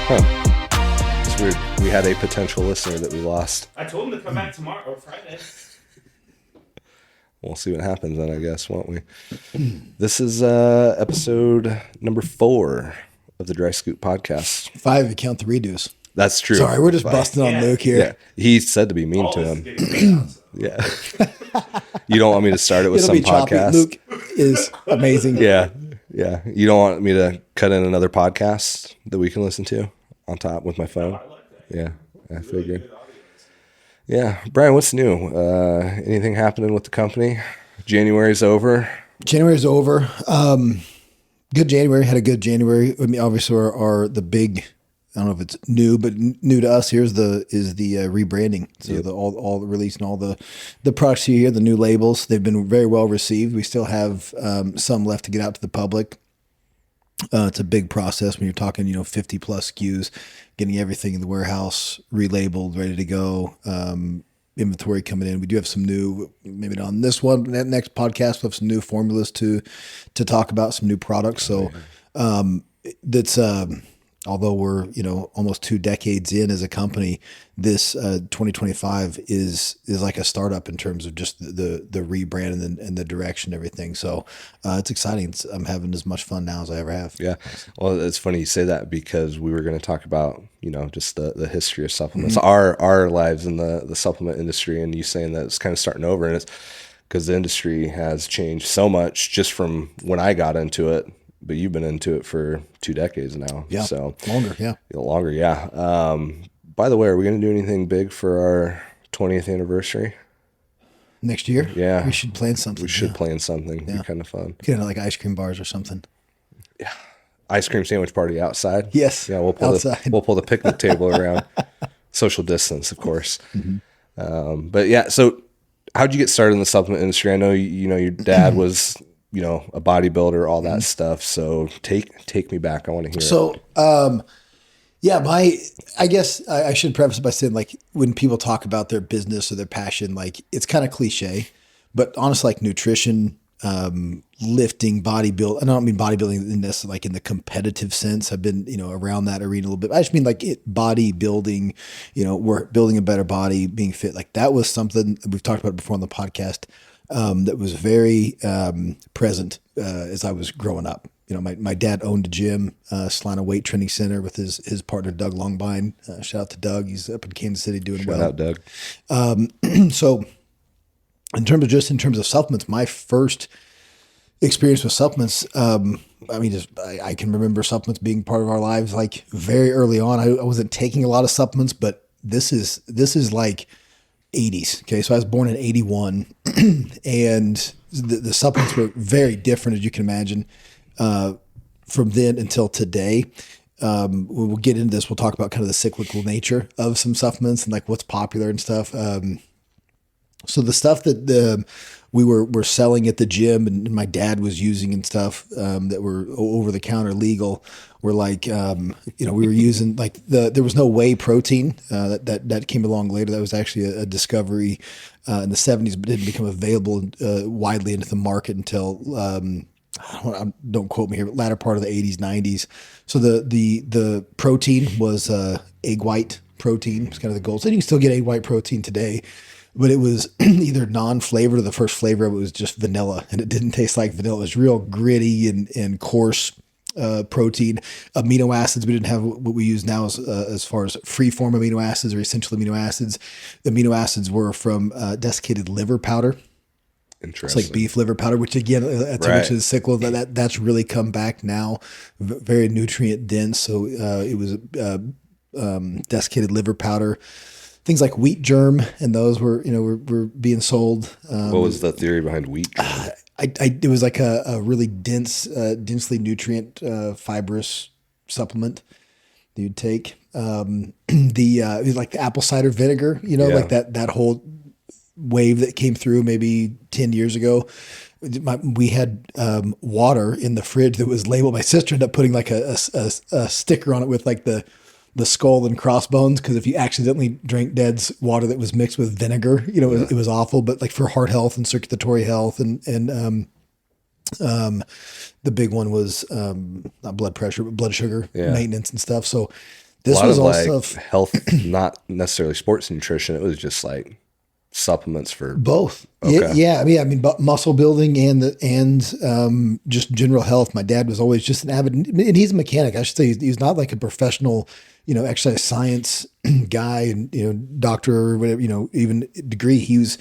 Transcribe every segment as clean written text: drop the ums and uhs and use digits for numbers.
Huh. It's weird. We had a potential listener that we lost. I told him to come back tomorrow or Friday. We'll see what happens then, I guess, won't we? This is episode number 4 of the Dry Scoop podcast. 5 if you count the redos. That's true. Sorry, we're just busting on Luke here. Yeah, he said to be mean to him. Yeah. You don't want me to start it with some podcast? Luke is amazing. Yeah. You don't want me to cut in another podcast that we can listen to on top with my phone? I like that. Yeah, I figured. Yeah. Brian, what's new? Anything happening with the company? January's over. January's over. Good January. Had a good January. I mean, obviously, our the big. I don't know if it's new, but new to us here is the rebranding. So Yep. all the release and all the products here, the new labels, they've been very well received. We still have some left to get out to the public. It's a big process when you're talking, 50 plus SKUs, getting everything in the warehouse relabeled, ready to go. Inventory coming in. We do have some new, maybe not on this one, but that next podcast, we'll have some new formulas to talk about, some new products. So that's although we're almost 2 decades in as a company, this 2025 is like a startup in terms of just the rebrand and the direction and everything. So it's exciting. I'm having as much fun now as I ever have. Yeah. Well, it's funny you say that because we were going to talk about, just the history of supplements, our lives in the supplement industry, and you saying that it's kind of starting over, and it's because the industry has changed so much just from when I got into it. But you've been into it for 2 decades now. Yeah. So Longer. Yeah. Longer. Yeah. By the way, are we going to do anything big for our 20th anniversary? Next year? Yeah. We should plan something. We should plan something. It'd be kind of fun. Get into like ice cream bars or something. Yeah. Ice cream sandwich party outside. Yes. Yeah. We'll pull outside. we'll pull the picnic table around. Social distance, of course. But yeah. So how'd you get started in the supplement industry? I know, your dad was, a bodybuilder, all that stuff. So take me back. I want to hear it. So, I guess I should preface it by saying, like, when people talk about their business or their passion, like, it's kind of cliche, but honestly, like nutrition, lifting, bodybuilding, I don't mean bodybuilding in this, like in the competitive sense. I've been, around that arena a little bit. I just mean like bodybuilding, we're building a better body, being fit. Like that was something we've talked about before on the podcast. That was very present as I was growing up. My dad owned a gym, Salina Weight Training Center, with his partner Doug Longbine. Shout out to Doug; he's up in Kansas City doing well. Shout out, Doug. So, in terms of supplements, my first experience with supplements, I can remember supplements being part of our lives like very early on. I wasn't taking a lot of supplements, but this is like 80s. Okay. So I was born in 81 and the supplements were very different, as you can imagine, from then until today. We'll get into this. We'll talk about kind of the cyclical nature of some supplements and like what's popular and stuff. So the stuff that we were selling at the gym and my dad was using and stuff that were over the counter legal were like, we were using like there was no whey protein that came along later. That was actually a discovery in the 70s, but didn't become available widely into the market until don't quote me here, but latter part of the 80s, 90s. So the protein was egg white protein. It's kind of the gold. So you can still get egg white protein today. But it was either non-flavored or the first flavor of it was just vanilla, and it didn't taste like vanilla. It was real gritty and coarse protein. Amino acids, we didn't have what we use now as far as free-form amino acids or essential amino acids. The amino acids were from desiccated liver powder. Interesting. It's like beef liver powder, which again, that's Right. which is cyclical. That's really come back now, very nutrient dense. So it was desiccated liver powder. Things like wheat germ, and those were being sold. What was the theory behind wheat? It was like a really densely nutrient fibrous supplement that you'd take. It was like the apple cider vinegar, like that whole wave that came through maybe 10 years ago. We had water in the fridge that was labeled. My sister ended up putting like a sticker on it with like the skull and crossbones, because if you accidentally drank Dad's water that was mixed with vinegar, it was awful. But like for heart health and circulatory health and the big one was not blood pressure, but blood sugar maintenance and stuff. So A This lot was of all like stuff. health, not necessarily sports nutrition. It was just like supplements for Both. Okay. Yeah. But muscle building and just general health. My dad was always just an avid, and he's a mechanic. I should say he's not like a professional, exercise science guy and, doctor or whatever, even degree. He's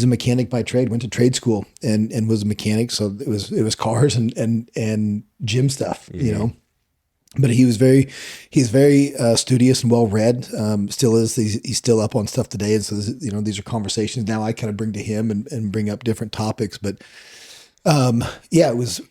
a mechanic by trade, went to trade school and was a mechanic. So it was cars and gym stuff, But he's very studious and well read. Still is. He's still up on stuff today, and so these are conversations now I kind of bring to him and bring up different topics. But yeah, it was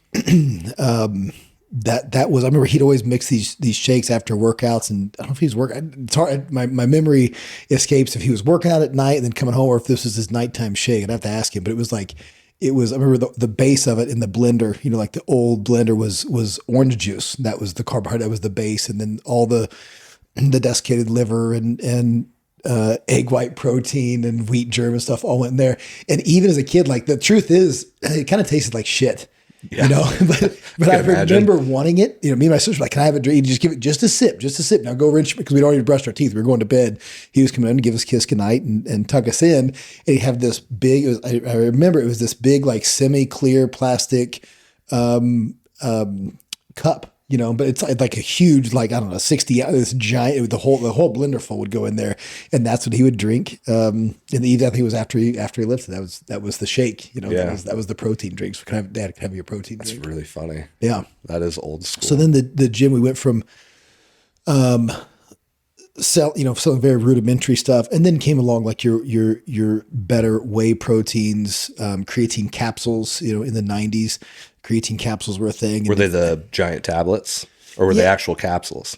that was. I remember he'd always mix these shakes after workouts, and I don't know if he was working. It's hard. My memory escapes if he was working out at night and then coming home, or if this was his nighttime shake. I'd have to ask him, but it was like. It was, I remember the base of it in the blender, like the old blender was orange juice. That was the carbohydrate, that was the base. And then all the desiccated liver and egg white protein and wheat germ and stuff all went in there. And even as a kid, like the truth is it kind of tasted like shit, but I remember wanting it, me and my sister were like, can I have a drink? You just give it just a sip. Now go rinse, because we'd already brushed our teeth. We were going to bed. He was coming in to give us a kiss goodnight and tuck us in. And he'd have this big, I remember it was this big, like semi-clear plastic, cup, but it's like a huge, like, I don't know, 60, this giant, the whole blender full would go in there. And that's what he would drink. And I think it was after he lifted, that was the shake, that was the protein drinks. So Dad, can I have your protein drink? That's really funny. Yeah. That is old school. So then the gym, we went from, selling very rudimentary stuff, and then came along like your better whey proteins, creatine capsules, in the 90s. Creatine capsules were a thing. Were they the giant tablets or were they actual capsules?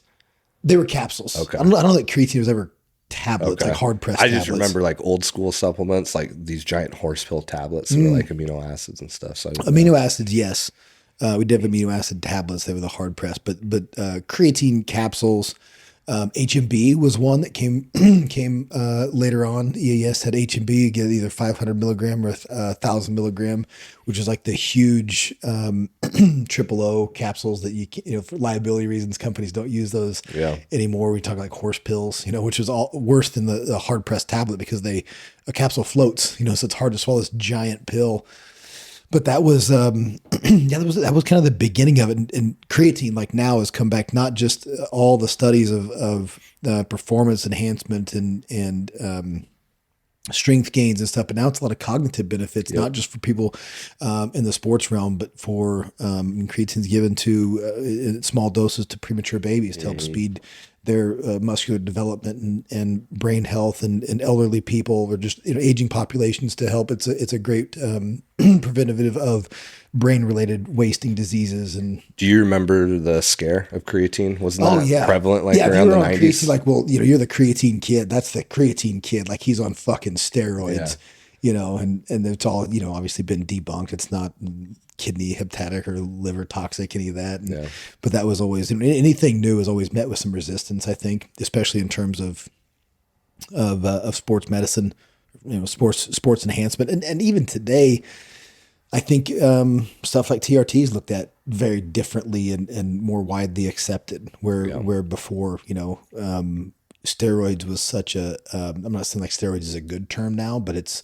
They were capsules. Okay. I don't think creatine was ever tablets, like hard pressed tablets. I just remember like old school supplements, like these giant horse pill tablets that were like amino acids and stuff. So amino acids, yes. We did have amino acid tablets. They were the hard pressed, but creatine capsules. HMB was one that came later on. EAS had HMB. You get either 500 milligram or 1,000 milligram, which is like the huge triple O capsules that for liability reasons, companies don't use those anymore. We talk like horse pills, which is all worse than the hard pressed tablet because a capsule floats, so it's hard to swallow this giant pill. But that was, that was kind of the beginning of it. And creatine, like now, has come back. Not just all the studies of performance enhancement and strength gains and stuff, but now it's a lot of cognitive benefits, not just for people in the sports realm, but for creatine's given to in small doses to premature babies to help speed their muscular development and brain health and elderly people or just aging populations to help. It's a great preventative of brain related wasting diseases. And do you remember the scare of creatine? Wasn't that prevalent around the 90s? Creatine, like, well, you're the creatine kid. That's the creatine kid. Like he's on fucking steroids. And it's all, obviously been debunked. It's not kidney hepatic or liver toxic, any of that. But that was always, anything new is always met with some resistance, I think, especially in terms of sports medicine, sports enhancement. And even today, I think stuff like TRT is looked at very differently and more widely accepted, where before, steroids was such a, I'm not saying like steroids is a good term now, but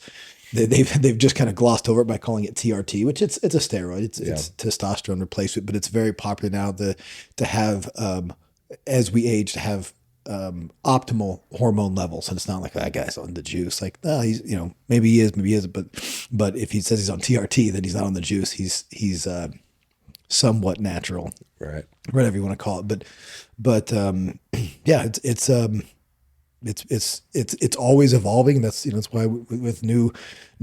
they've just kind of glossed over it by calling it TRT, which it's a steroid. It's testosterone replacement, but it's very popular now to have, as we age, to have optimal hormone levels. And it's not like that guy's on the juice. Like, he's, maybe he is, maybe he isn't, but if he says he's on TRT, then he's not on the juice. He's somewhat natural, right? Whatever you want to call it. But yeah, it's always evolving. That's that's why with new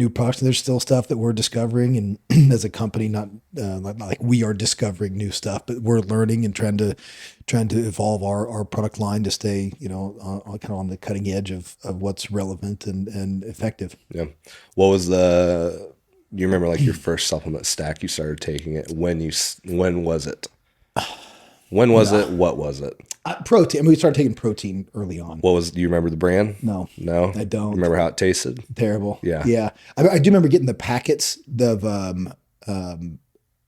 products, there's still stuff that we're discovering, and as a company, not like we are discovering new stuff, but we're learning and trying to evolve our product line to stay kind of on the cutting edge of what's relevant and effective. Yeah. What was you remember like your first supplement stack you started taking it? When was it? When was it? What was it? Protein. I mean, we started taking protein early on. Do you remember the brand? No, I don't. Remember how it tasted? Terrible. Yeah. I do remember getting the packets of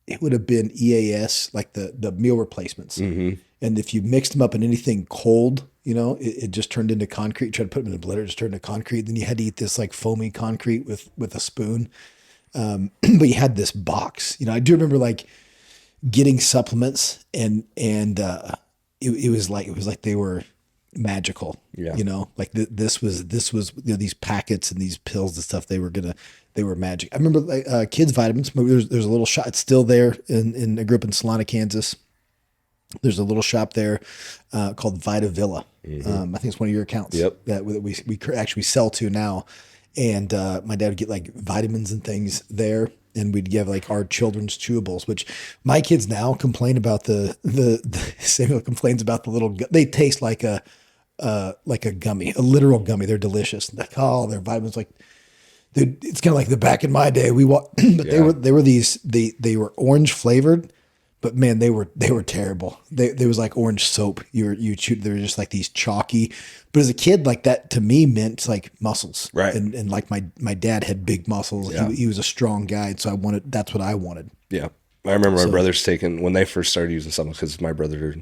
it would have been EAS, like the meal replacements. Mm-hmm. And if you mixed them up in anything cold, it just turned into concrete. You tried to put them in a blender, it just turned into concrete. Then you had to eat this like foamy concrete with a spoon. But you had this box, I do remember like getting supplements and it was like they were magical, Yeah. like this was, these packets and these pills and stuff, they were magic. I remember like, kids vitamins, there's a little shop. It's still there in I grew up in Salina, Kansas. There's a little shop there called Vita Villa. I think it's one of your accounts. Yep. That we actually sell to now. And my dad would get like vitamins and things there, and we'd give like our children's chewables, which my kids now complain about the Samuel complains about the little. They taste like a gummy, a literal gummy. They're delicious. Like, oh, they're vitamins. Like, dude, it's kind of like the back in my day. But they were orange flavored. But man, they were terrible. They was like orange soap. You chew. They were just like these chalky. But as a kid, like that to me meant like muscles. Right. And like my dad had big muscles. Yeah. He was a strong guy, and so that's what I wanted. Yeah. I remember my brothers when they first started using supplements, because my brother are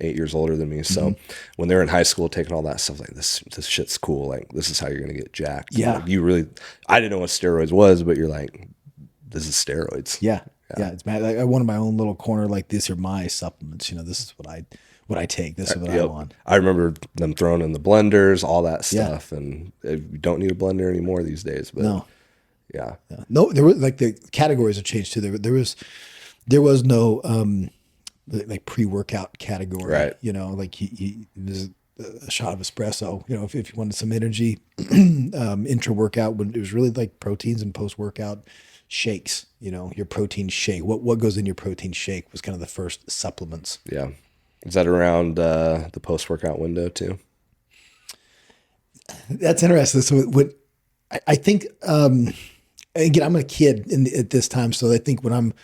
8 years older than me. So when they were in high school, taking all that stuff, like this shit's cool. Like, this is how you're going to get jacked. Yeah. Like, I didn't know what steroids was, but you're like, this is steroids. Yeah. Yeah. It's mad. Like, I wanted my own little corner. Like, these are my supplements. This is what I take. This is what I want. I remember them throwing in the blenders, all that stuff. And you don't need a blender anymore these days, but No. yeah. No, there was like the categories have changed too. There was no like pre-workout category, Right. Like it was a shot of espresso, if you wanted some energy, intra-workout, when it was really like proteins and post-workout shakes, your protein shake. What goes in your protein shake was kind of the first supplements. Yeah. Is that around the post-workout window too? That's interesting. So what I think, again, I'm a kid at this time. So I think when I'm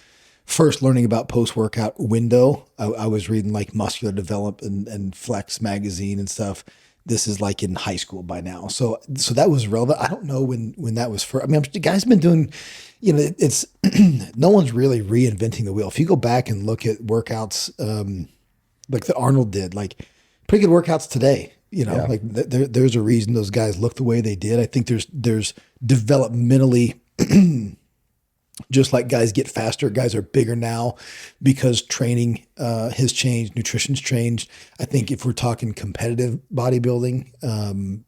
first learning about post-workout window, I was reading like Muscular Development and Flex magazine and stuff. This is like in high school by now. So that was relevant. I don't know when that was first. I mean, the guys been doing, it's no one's really reinventing the wheel. If you go back and look at workouts, like that Arnold did, like pretty good workouts today, like there's a reason those guys look the way they did. I think there's developmentally, just like guys get faster, guys are bigger now because training has changed, nutrition's changed. I think if we're talking competitive bodybuilding,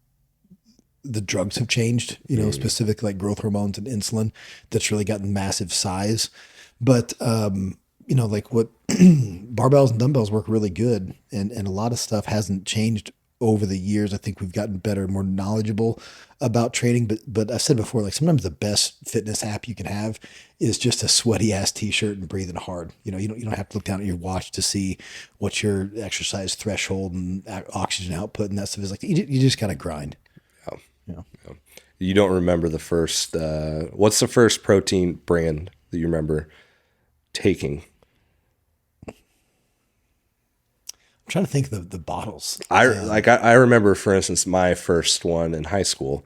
the drugs have changed, specifically like growth hormones and insulin. That's really gotten massive size. But, like what barbells and dumbbells work really good. And a lot of stuff hasn't changed over the years. I think we've gotten better, more knowledgeable about training. But I said before, like sometimes the best fitness app you can have is just a sweaty ass t-shirt and breathing hard. You don't have to look down at your watch to see what your exercise threshold and oxygen output and that stuff is like. You just got to grind. Yeah. You don't remember the first, what's the first protein brand that you remember taking? I'm trying to think of the bottles. I remember, for instance, my first one in high school,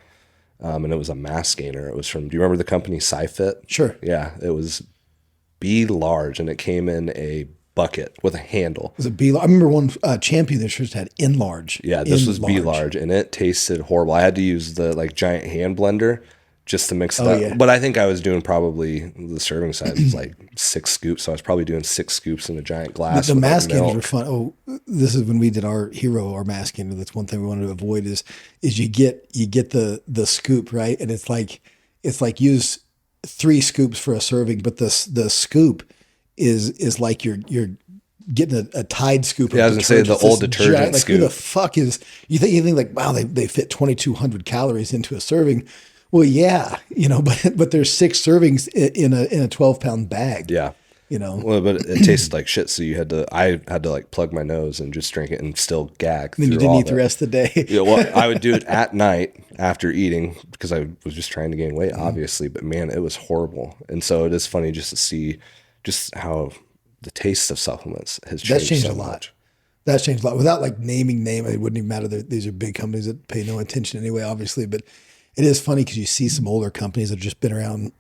and it was a mass gainer. It was from, do you remember the company SciFit? Sure. Yeah, it was B large, and it came in a bucket with a handle. Was it B large? I remember one Champion that just had N large. Yeah, this was B large, and it tasted horrible. I had to use the like giant hand blender just to mix it up. Yeah. But I think I was doing probably, the serving size was like 6 scoops. So I was probably doing 6 scoops in a giant glass. The mass gainers milk. were fun. Oh, this is when we did our mass gainer. That's one thing we wanted to avoid is you get the scoop, right? And it's like use 3 scoops for a serving, but the scoop is like you're getting a Tide scoop. Yeah, I was gonna say the old detergent like, scoop. Who the fuck is you think like, wow, they fit 2,200 calories into a serving. Well, yeah, but there's 6 servings in a 12-pound bag. Yeah. Well, but it tasted like shit. So I had to like plug my nose and just drink it and still gag. And then you didn't eat the rest of the day. Yeah, well, I would do it at night after eating because I was just trying to gain weight, obviously. But man, it was horrible. And so it is funny just to see just how the taste of supplements has changed. That's changed so a lot. much. That's changed a lot. Without like naming name, it wouldn't even matter. These are big companies that pay no attention anyway, obviously. But it is funny because you see some older companies that have just been around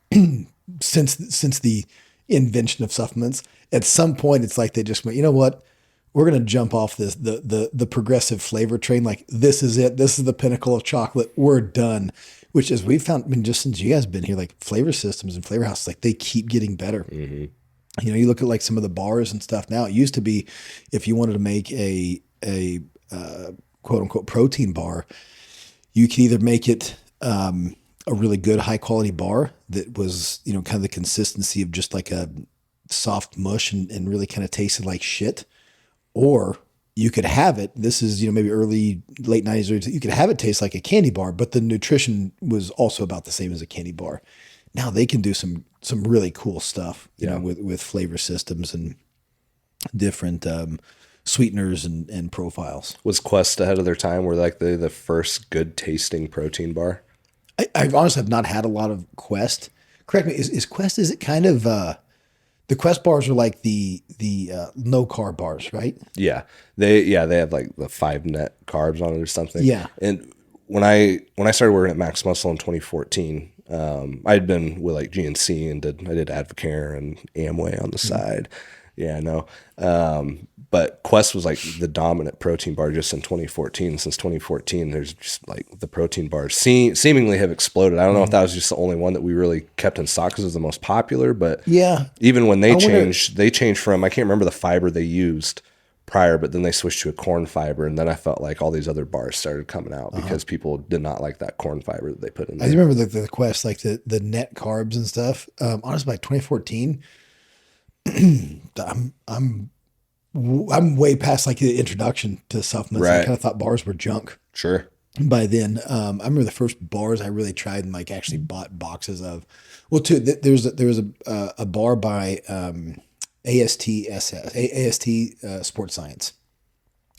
since the invention of supplements. At some point, it's like they just went, you know what? we're gonna jump off the progressive flavor train. Like this is it. This is the pinnacle of chocolate. We're done. Which is we found. I mean, just since you guys been here, like flavor systems and flavor houses, like they keep getting better. You know, you look at like some of the bars and stuff now. It used to be, if you wanted to make a quote unquote protein bar, you could either make it a really good high quality bar that was, you know, kind of the consistency of just like a soft mush and really kind of tasted like shit, or you could have it. This is, you know, maybe late 90s, or you could have it taste like a candy bar, but the nutrition was also about the same as a candy bar. Now they can do some really cool stuff, you know, with flavor systems and different sweeteners and profiles. Was Quest ahead of their time? Were like the first good tasting protein bar? I honestly have not had a lot of Quest. Correct me, is Quest, is it kind of the Quest bars are like the no carb bars, right? Yeah. They have like the 5 net carbs on it or something. Yeah. And when I started working at Max Muscle in 2014, I'd been with like GNC and I did Advocare and Amway on the side. Yeah, no. But Quest was like the dominant protein bar just in 2014. Since 2014, there's just like the protein bars seemingly have exploded. I don't know if that was just the only one that we really kept in stock because it was the most popular. But yeah, even when they changed from, I can't remember the fiber they used prior, but then they switched to a corn fiber. And then I felt like all these other bars started coming out because people did not like that corn fiber that they put in there. I remember the Quest, like the net carbs and stuff. Honestly, like 2014, I'm way past like the introduction to supplements. Right. I kind of thought bars were junk. Sure. By then, I remember the first bars I really tried and like actually bought boxes of. Well, too, there was a bar by AST Sports Science,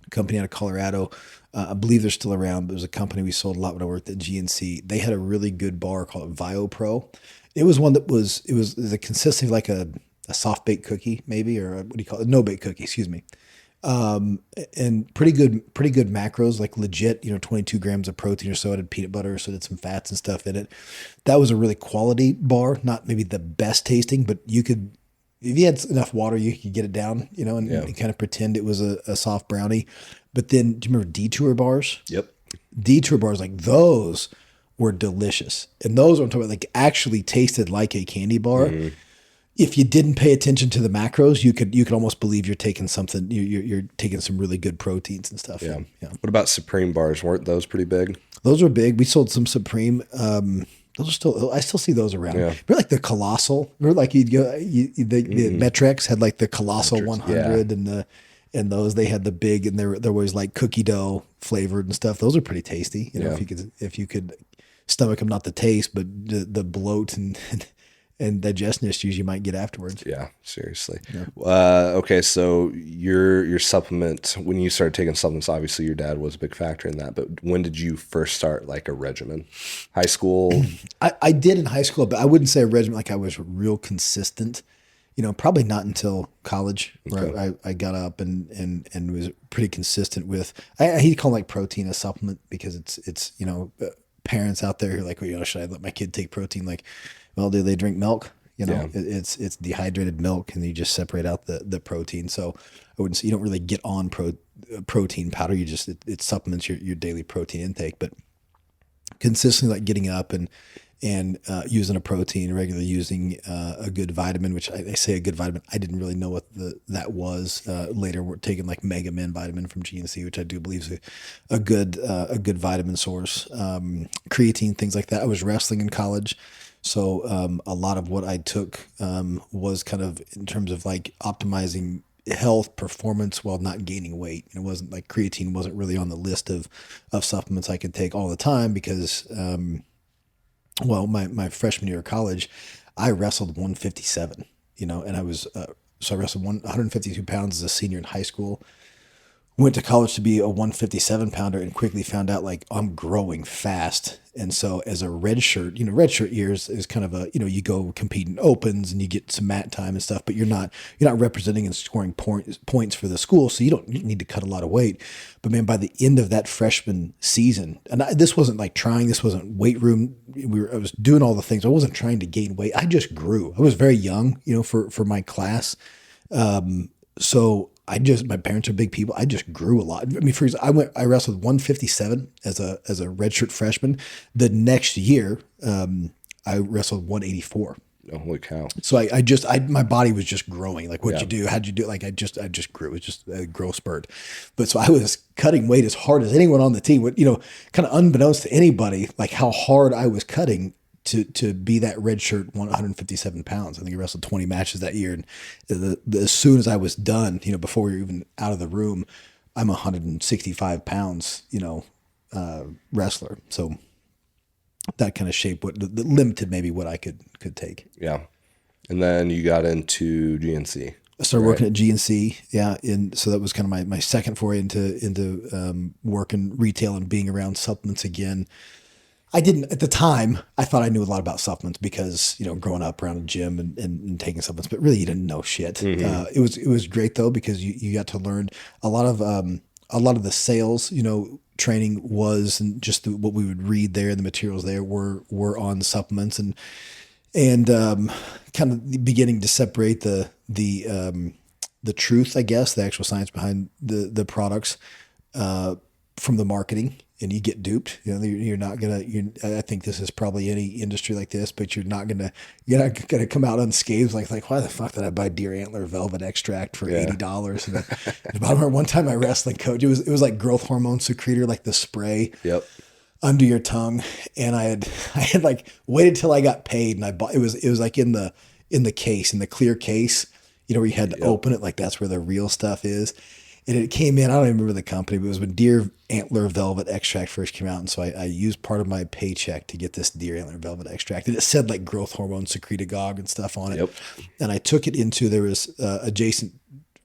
a company out of Colorado. I believe they're still around. But it was a company we sold a lot when I worked at GNC. They had a really good bar called VioPro. It was one that was the consistency of like a soft baked cookie, maybe, or what do you call it? No baked cookie, excuse me. And pretty good macros, like legit, 22 grams of protein or so. It had peanut butter, so it had some fats and stuff in it. That was a really quality bar, not maybe the best tasting, but you could, if you had enough water, you could get it down, and kind of pretend it was a soft brownie. But then, do you remember Detour bars? Yep. Detour bars, like those were delicious. And those, I'm talking about, like actually tasted like a candy bar. Mm-hmm. If you didn't pay attention to the macros, you could almost believe you're taking something. You're taking some really good proteins and stuff. Yeah. What about Supreme bars? Weren't those pretty big? Those were big. We sold some Supreme. Those are still. I still see those around. Yeah. Remember like the Colossal. Remember like you'd go. The Metrex had like the Colossal 100 and those they had the big, and they're always like cookie dough flavored and stuff. Those are pretty tasty. If you could stomach them, not the taste, but the bloat and digestion issues you might get afterwards. Yeah, seriously. Yeah. Okay, so your supplement, when you started taking supplements, obviously your dad was a big factor in that, but when did you first start like a regimen? High school? I did in high school, but I wouldn't say a regimen like I was real consistent. Probably not until college where I got up and was pretty consistent with, he'd call it like protein a supplement because it's parents out there who are like, well, should I let my kid take protein? Like, well, do they drink milk? It's dehydrated milk, and you just separate out the protein. So I wouldn't say you don't really get on protein powder. You just it supplements your daily protein intake. But consistently, like getting up and using a protein, regularly using a good vitamin, which I say a good vitamin. I didn't really know what that was. Later, we're taking like Mega Men vitamin from GNC, which I do believe is a good vitamin source. Creatine, things like that. I was wrestling in college. So a lot of what I took was kind of in terms of like optimizing health performance while not gaining weight. It wasn't like creatine wasn't really on the list of supplements I could take all the time because, my freshman year of college, I wrestled 157, and I was, so I wrestled 152 pounds as a senior in high school. Went to college to be a 157 pounder and quickly found out like I'm growing fast. And so as a red shirt years is kind of a, you go compete in opens and you get some mat time and stuff, but you're not representing and scoring points for the school. So you don't need to cut a lot of weight. But man, by the end of that freshman season, and this wasn't like trying, this wasn't weight room. I was doing all the things. I wasn't trying to gain weight. I just grew. I was very young, for my class. So my parents are big people. I just grew a lot. I mean, for example, I wrestled 157 as a redshirt freshman. The next year, I wrestled 184. Oh, holy cow. So my body was just growing. Like what you do, how'd you do it? Like I just grew. It was just a growth spurt. But so I was cutting weight as hard as anyone on the team. Kind of unbeknownst to anybody, like how hard I was cutting to be that red shirt 157 pounds. I think I wrestled 20 matches that year. And as soon as I was done, before we were even out of the room, I'm 165 pounds, wrestler. So that kind of shaped what the limited maybe what I could take. Yeah. And then you got into GNC. I started working at GNC. Yeah. And so that was kind of my second foray into working retail and being around supplements again. I didn't, at the time, I thought I knew a lot about supplements because, growing up around a gym and taking supplements, but really you didn't know shit. Mm-hmm. It was great though, because you got to learn a lot of the sales, training was, and just what we would read there, the materials there were on supplements and kind of beginning to separate the truth, I guess, the actual science behind the products, from the marketing. And you get duped. You're not gonna. I think this is probably any industry like this, but you're not gonna come out unscathed. Like why the fuck did I buy deer antler velvet extract for $80? And I remember one time my wrestling coach, it was like growth hormone secretor, like the spray. Yep. Under your tongue, and I had like waited till I got paid, and I bought. It was like in the case, in the clear case, where you had to open it. Like that's where the real stuff is. And it came in, I don't even remember the company, but it was when deer antler velvet extract first came out. And so I used part of my paycheck to get this deer antler velvet extract. And it said like growth hormone secretagogue and stuff on it. Yep. And I took it into, there was adjacent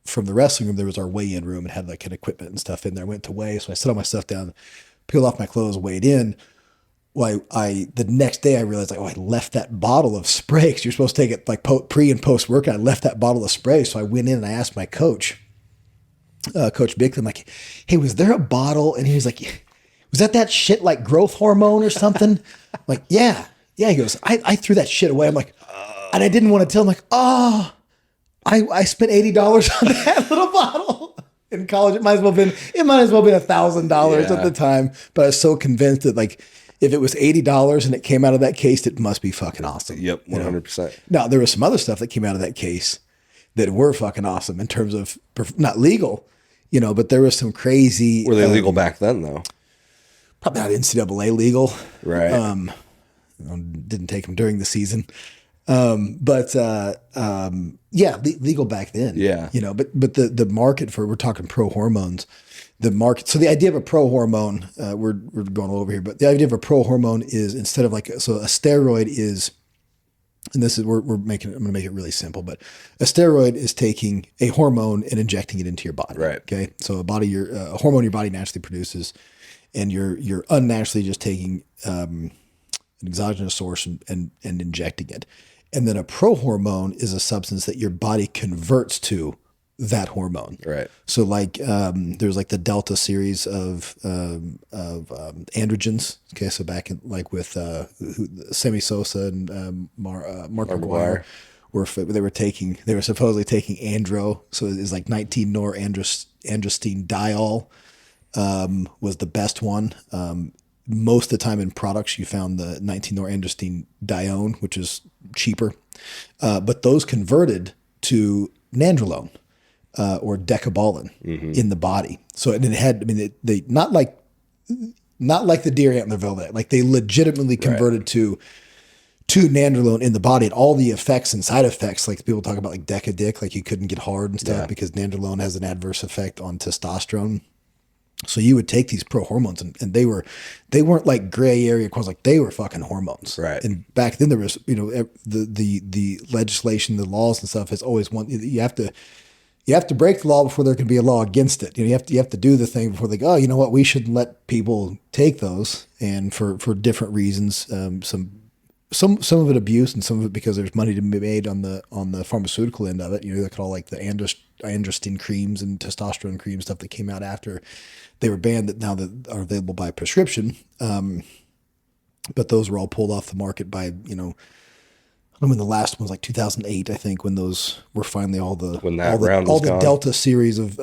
from the wrestling room, there was our weigh-in room and had like an equipment and stuff in there. I went to weigh. So I set all my stuff down, peeled off my clothes, weighed in. Well, the next day I realized I left that bottle of spray, because you're supposed to take it like pre and post workout. I left that bottle of spray. So I went in and I asked my coach, Coach Bickley, I'm like, hey, was there a bottle? And he was like, was that shit like growth hormone or something? I'm like, yeah. He goes, I threw that shit away. I'm like, and I didn't want to tell him, like, I spent $80 on that little bottle in college. It might as well have been $1,000 at the time. But I was so convinced that like, if it was $80 and it came out of that case, it must be fucking awesome. Yep. 100%. Now there was some other stuff that came out of that case that were fucking awesome in terms of not legal, but there was some crazy. Were they legal back then though? Probably not NCAA legal. Right. Didn't take them during the season. But legal back then. Yeah. But the market for, we're talking pro hormones, the market. So the idea of a pro hormone, we're going over here, but the idea of a pro hormone is, instead of a steroid is, and this is, I'm going to make it really simple, but a steroid is taking a hormone and injecting it into your body. Right. Okay. So a hormone your body naturally produces, and you're unnaturally just taking an exogenous source and injecting it. And then a pro-hormone is a substance that your body converts to that hormone. Right. So there's like the Delta series of androgens. Okay. So back in with Sammy Sosa and Mark McGuire they were supposedly taking andro. So it's like 19-norandrostenediol was the best one. Most of the time in products, you found the 19-norandrostenedione, which is cheaper. But those converted to nandrolone or decabolin in the body. So it had, they not like the deer antler velvet, like they legitimately converted to nandrolone in the body, and all the effects and side effects, like people talk about like Decadick, like you couldn't get hard and stuff because nandrolone has an adverse effect on testosterone. So you would take these pro hormones and they weren't like gray area quotes, like they were fucking hormones. Right. And back then there was, the legislation, the laws and stuff is always you have to break the law before there can be a law against it. You have to do the thing before they go, oh, you know what, we shouldn't let people take those. And for different reasons, some of it abuse and some of it because there's money to be made on the pharmaceutical end of it. Look at all like the androsten creams and testosterone creams, stuff that came out after they were banned, that now that are available by prescription. But those were all pulled off the market by, I don't I mean, the last one was like 2008, I think, when those were finally When that round all was the gone. Delta series of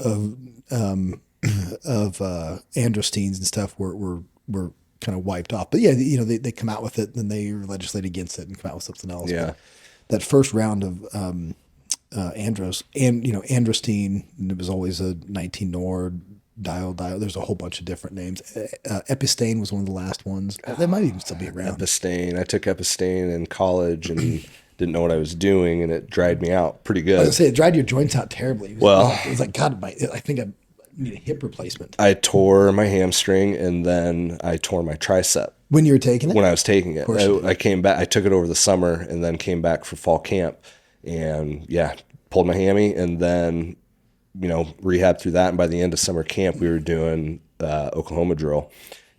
androstenes and stuff were kind of wiped off. But yeah, they come out with it, and they legislate against it and come out with something else. Yeah. But that first round of androstene, and it was always a 19-nor diol. There's a whole bunch of different names. Epistane was one of the last ones. They might even still be around. Epistane. I took Epistane in college and didn't know what I was doing, and it dried me out pretty I good. was gonna say it dried your joints out terribly. It was like God, I think I need a hip replacement. I tore my hamstring, and then I tore my tricep When you were taking it? when I was taking it. course you did. I came back. I took it over the summer, and then came back for fall camp, and pulled my hammy, and then rehab through that. And by the end of summer camp, we were doing Oklahoma drill,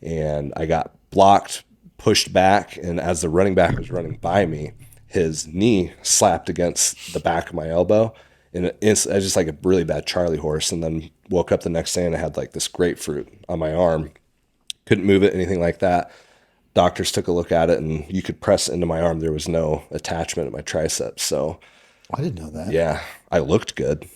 and I got blocked, pushed back, and as the running back was running by me, his knee slapped against the back of my elbow, and I was just like a really bad Charlie horse. And then woke up the next day and I had like this grapefruit on my arm, couldn't move it, anything like that. Doctors took a look at it, and you could press into my arm. There was no attachment at my triceps. So I didn't know that. yeah, I looked good,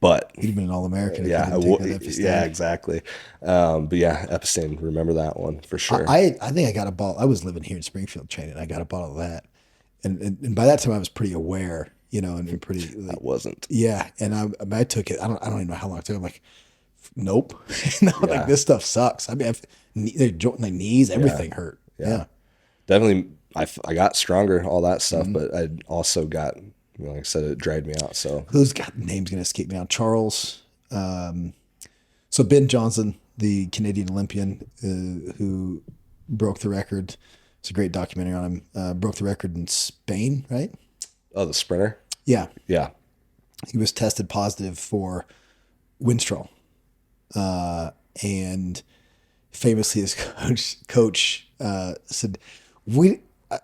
but You'd have been an All-American. yeah, if you didn't take that Epistane. yeah, exactly. But yeah, Epistane, remember that one for sure. I think I got a bottle. I was living here in Springfield training. I got a bottle of that, and by that time I was pretty aware, and pretty. Like, That wasn't. yeah, and I took it. I don't even know how long it took. I'm like, nope. Like this stuff sucks. I mean, my knees, everything hurt. Yeah. Definitely, I got stronger, all that stuff, Mm-hmm. but I also got, like I said, it dried me out. So Who's got names going to escape me now? Charles. So Ben Johnson, the Canadian Olympian who broke the record. It's a great documentary on him. Broke the record in Spain, right? oh, the sprinter, Yeah. yeah, He was tested positive for Winstrol. And famously his coach said,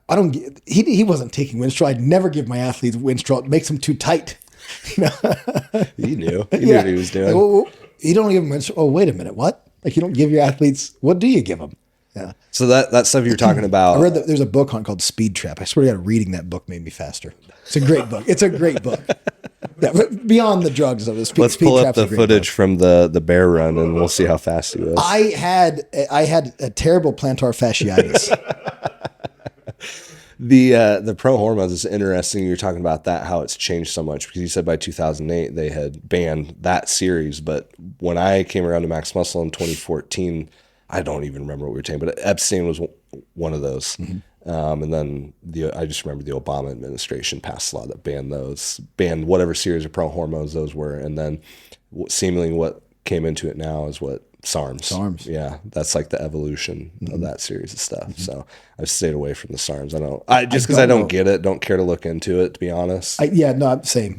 I don't get, he wasn't taking Winstrol. I'd never give my athletes Winstrol. It makes them too tight. he knew. He knew what he was doing. Like, well, you don't give them Winstrol. Oh, wait a minute. What? Like you don't give your athletes, what do you give them? Yeah. So that stuff you're talking about. I read that there's a book on called Speed Trap. I swear to God, reading that book made me faster. It's a great book. It's a great book. Yeah, but beyond the drugs of it. Let's pull up the footage from the bear run, and we'll see how fast he was. I had a terrible plantar fasciitis. The pro hormones is interesting. You're talking about that, how it's changed so much, because you said by 2008 they had banned that series. But when I came around to Max Muscle in 2014, I don't even remember what we were taking, but Epstein was one of those. Mm-hmm. And then I just remember the Obama administration passed a law that banned whatever series of pro hormones those were. And then seemingly what came into it now is what SARMs. Yeah, that's like the evolution of that series of stuff. Mm-hmm. So I've stayed away from the SARMs. I don't get it. Don't care to look into it, to be honest. Same.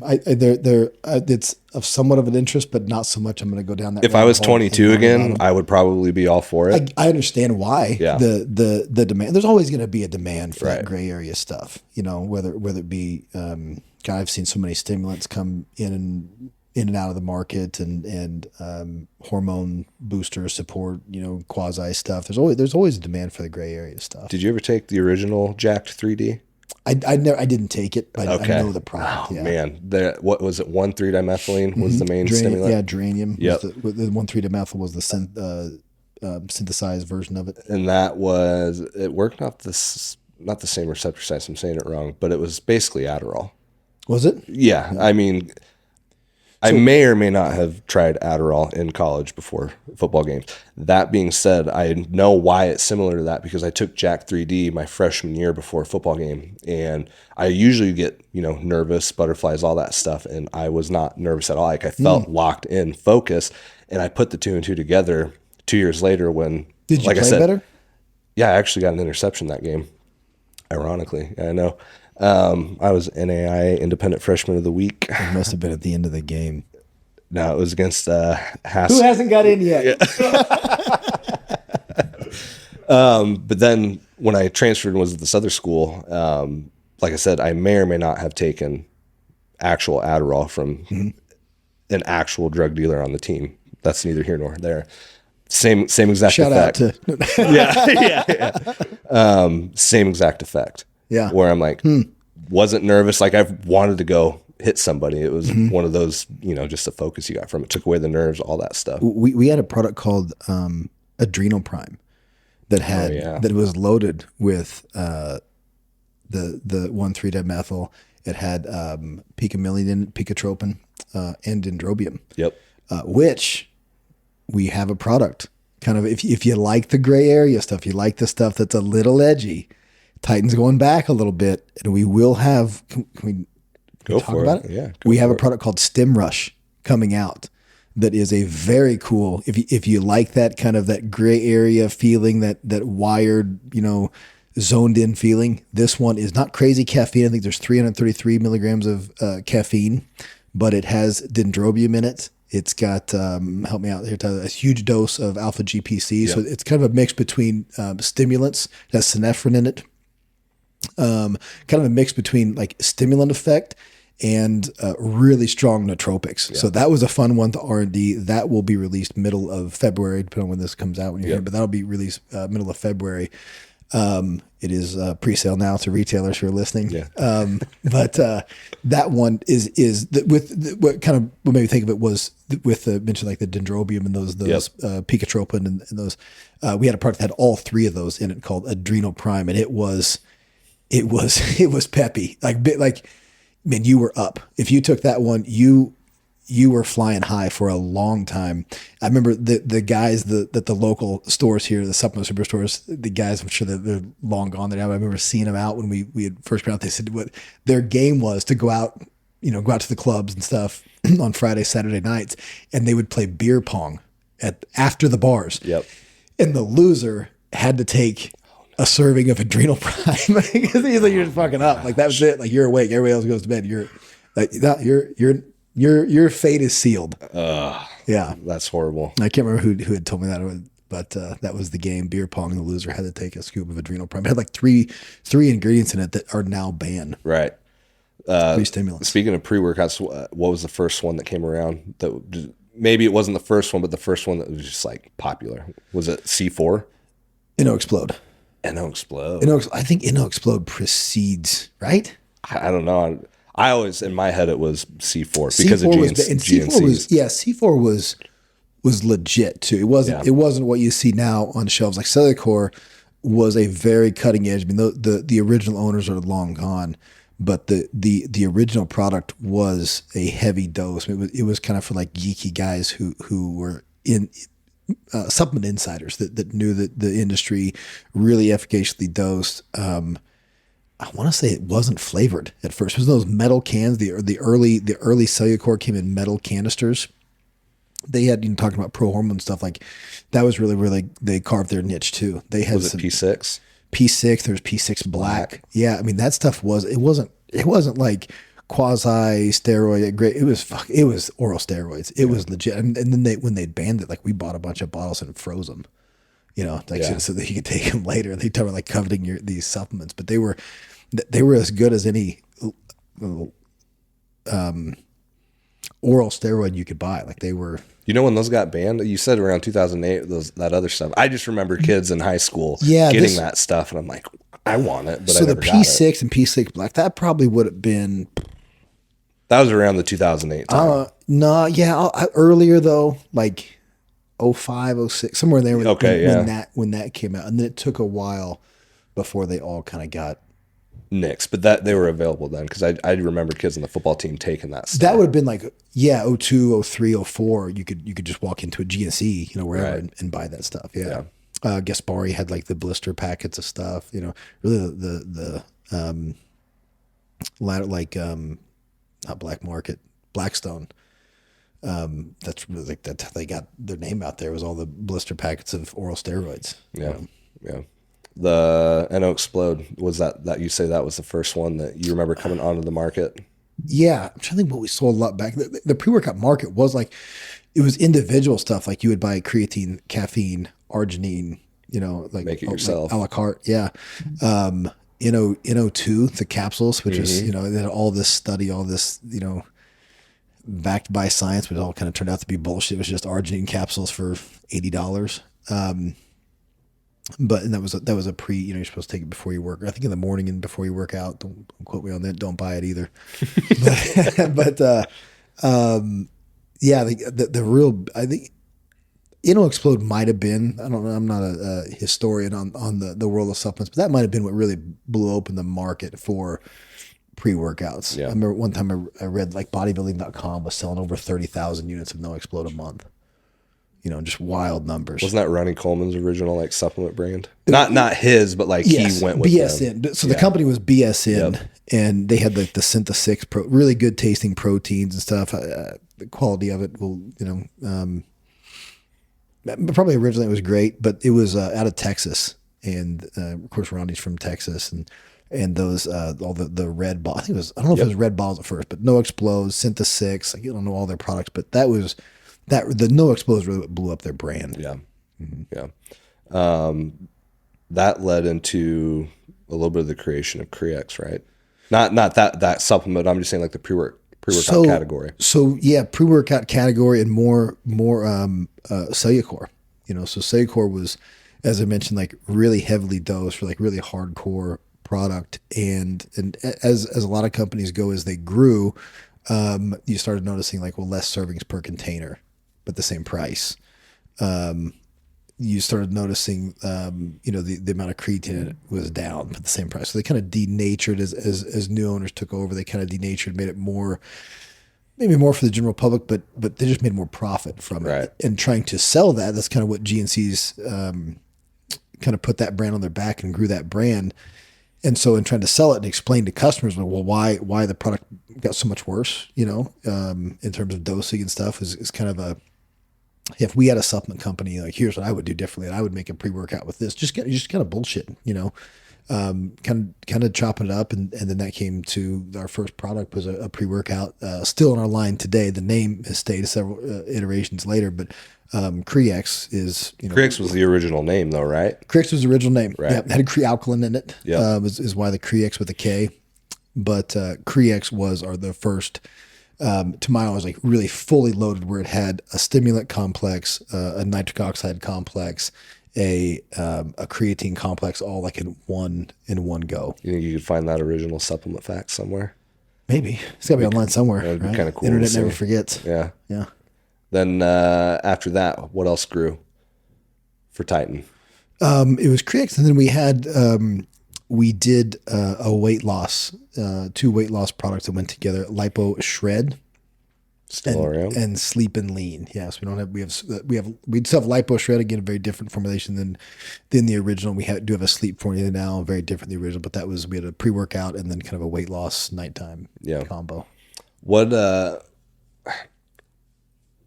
It's of somewhat of an interest, but not so much. I'm going to go down that. If I was 22 again, I would probably be all for it. I understand why. Yeah. The demand. There's always going to be a demand for Right. that gray area stuff. Whether it be, I've seen so many stimulants come in and out of the market, and hormone booster support, quasi stuff. There's always a demand for the gray area stuff. Did you ever take the original Jacked 3D? I didn't take it, but Okay. I know the product. Oh, yeah. man. What was it? 1,3-dimethylene was the main stimulant? Yeah, geranium. Yep. The 1,3-dimethyl was the synthesized version of it. And it worked not the same receptor sites, I'm saying it wrong, but it was basically Adderall. Was it? Yeah. I mean, I may or may not have tried Adderall in college before football games. That being said, I know why it's similar to that, because I took Jack 3D my freshman year before a football game, and I usually get, nervous, butterflies, all that stuff, and I was not nervous at all. Like I felt locked in, focused, and I put the two and two together 2 years later when, Did you like play I said, better? Yeah, I actually got an interception that game. Ironically, I know. I was NAI Independent Freshman of the Week. It must have been at the end of the game. No, it was against Hass. Who hasn't got in yet? But then when I transferred and was at this other school, like I said, I may or may not have taken actual Adderall from an actual drug dealer on the team. That's neither here nor there. Same exact Shout effect. out to yeah. Same exact effect. Yeah. Where I'm like, wasn't nervous. Like I wanted to go hit somebody. It was Mm-hmm. one of those, just the focus you got from it. Took away the nerves, all that stuff. We had a product called Adrenal Prime that had yeah. that was loaded with the 1,3-dimethyl. It had picamidin, picatropin, and dendrobium. Yep. Which we have a product. Kind of if you like the gray area stuff, you like the stuff that's a little edgy. Titan's going back a little bit, and we will have. Can we Go talk for about it. it? Yeah. We have a product called Stim Rush coming out that is a very cool. If you like that kind of that gray area feeling, that wired, zoned in feeling, this one is not crazy caffeine. I think there's 333 milligrams of caffeine, but it has dendrobium in it. It's got help me out here, Tyler, a huge dose of alpha GPC. Yep. So it's kind of a mix between stimulants. It has synephrine in it. Kind of a mix between like stimulant effect and really strong nootropics. So that was a fun one to R&D. That will be released middle of February, depending on when this comes out when you're here, but that'll be released middle of February. It is pre-sale now to retailers who are listening. Yeah. But that one is what kind of what made me think of it was with the mention like the dendrobium and those picatropin and those. We had a product that had all three of those in it called Adrenal Prime, and it was peppy. Man, you were up. If you took that one, you were flying high for a long time. I remember the guys that the local stores here, the supplement superstores, the guys, I'm sure that they're long gone there now. I remember seeing them out when we had first been out. They said what their game was to go out to the clubs and stuff on Friday, Saturday nights, and they would play beer pong after the bars. Yep. And the loser had to take a serving of Adrenal Prime because he's like, you're just fucking up. Like that was it. Like you're awake. Everybody else goes to bed. You're like, your fate is sealed. Yeah. That's horrible. I can't remember who had told me that, but that was the game, beer pong. The loser had to take a scoop of Adrenal Prime. It had like three ingredients in it that are now banned. Right. Three stimulants. Speaking of pre-workouts, what was the first one that came around? That maybe it wasn't the first one, but the first one that was just like popular. Was it C4? InnoExplode. InnoExplode. I think InnoExplode precedes, right? I don't know. I always, in my head, it was C4 because of GNCs. C4 was legit too. It wasn't what you see now on shelves. Like Cellular Core was a very cutting edge. I mean, the original owners are long gone, but the original product was a heavy dose. I mean, it was kind of for like geeky guys who were in supplement insiders that knew that the industry really efficaciously dosed. I want to say it wasn't flavored at first. It was those metal cans. The early Cellular Core came in metal canisters. They had talking about pro hormone stuff like that was really they carved their niche too. They had was it P6? P6. There's P6 Black. Yeah, I mean that stuff it wasn't like quasi steroid great. It was oral steroids. It was legit. And then when they banned it, like we bought a bunch of bottles and froze them. So that you could take them later. They talk about like coveting these supplements, but they were as good as any oral steroid you could buy. Like they were. When those got banned? You said around 2008. That other stuff. I just remember kids in high school getting that stuff, and I'm like, I want it, but I never got it. So the P6 and P6 Black, that probably would have been. That was around the 2008 time. Earlier though, like 05, 06, somewhere there. When that came out, and then it took a while before they all kind of got nixed, but that they were available then because I remember kids on the football team taking that stuff. That would have been like 02, 03, 04. You could just walk into a GNC, wherever and buy that stuff. Yeah. Gaspari had like the blister packets of stuff. Really the like not Black Market, Blackstone. That's really like that's how they got their name out there, was all the blister packets of oral steroids. Yeah. The InnoExplode, was that you say that was the first one that you remember coming onto the market? Yeah, I'm trying to think what we sold a lot back. The pre-workout market was like, it was individual stuff. Like you would buy creatine, caffeine, arginine, like make it yourself, like a la carte. Yeah. Inno2, the capsules, which is, they had all this study, all this, backed by science, but it all kind of turned out to be bullshit. It was just arginine capsules for $80. But and that was a pre, you're supposed to take it before you work. I think in the morning and before you work out. Don't quote me on that. Don't buy it either. But yeah, the real, I think Explode might have been, I don't know, I'm not a historian on the world of supplements, but that might have been what really blew open the market for pre-workouts. Yeah. I remember one time I read like bodybuilding.com was selling over 30,000 units of No Explode a month. Just wild numbers. Wasn't that Ronnie Coleman's original like supplement brand? Not his, but like Yes, he went with BSN. them. So the company was BSN, Yep. and they had like the Synta 6 really good tasting proteins and stuff. The quality of it will, probably originally it was great, but it was out of Texas, and of course Ronnie's from Texas, and those all the red ball. I think it was, I don't know if it was red balls at first, but No Explodes, Synta 6. Like, you don't know all their products, but that was the No Explodes really blew up their brand. Yeah. Yeah. That led into a little bit of the creation of Crex, right? Not that supplement. I'm just saying like the pre-workout category. So yeah, pre-workout category and more Cellucor. So Cellucor was, as I mentioned, like really heavily dosed for like really hardcore product, and as a lot of companies go, as they grew, you started noticing like, well, less servings per container, but the same price. You started noticing, the amount of creatine in it was down, but the same price. So they kind of denatured as new owners took over. They kind of denatured, made it maybe more for the general public, but they just made more profit from it. Right. And trying to sell that, that's kind of what GNC's kind of put that brand on their back and grew that brand. And so in trying to sell it and explain to customers, well, why the product got so much worse, in terms of dosing and stuff is kind of if we had a supplement company, like, here's what I would do differently, and I would make a pre-workout with this, just kind of bullshit, kind of chopping it up. And then that came to our first product was a pre-workout, still in our line today. The name has stayed several iterations later, but Crex is, Crex was the original name though, right? Crex was the original name. Right. Yeah, it had a Crealkaline in it. Yeah. Is why the Crex with a K. But Crex was the first, to my knowledge, like really fully loaded, where it had a stimulant complex, a nitric oxide complex, a creatine complex, all like in one go. You think you could find that original supplement fact somewhere? Maybe it's got to be online somewhere. That'd be right? kind of cool. Internet to never see. forgets. Yeah. Yeah. Then after that, what else grew for Titan? It was Crex, and then we did a weight loss, 2 weight loss products that went together: Lipo Shred Still around? and Sleep and Lean. Yes, we still have Lipo Shred, again, a very different formulation than the original. We do have a sleep formula now, very different than the original, but we had a pre-workout and then kind of a weight loss nighttime combo. What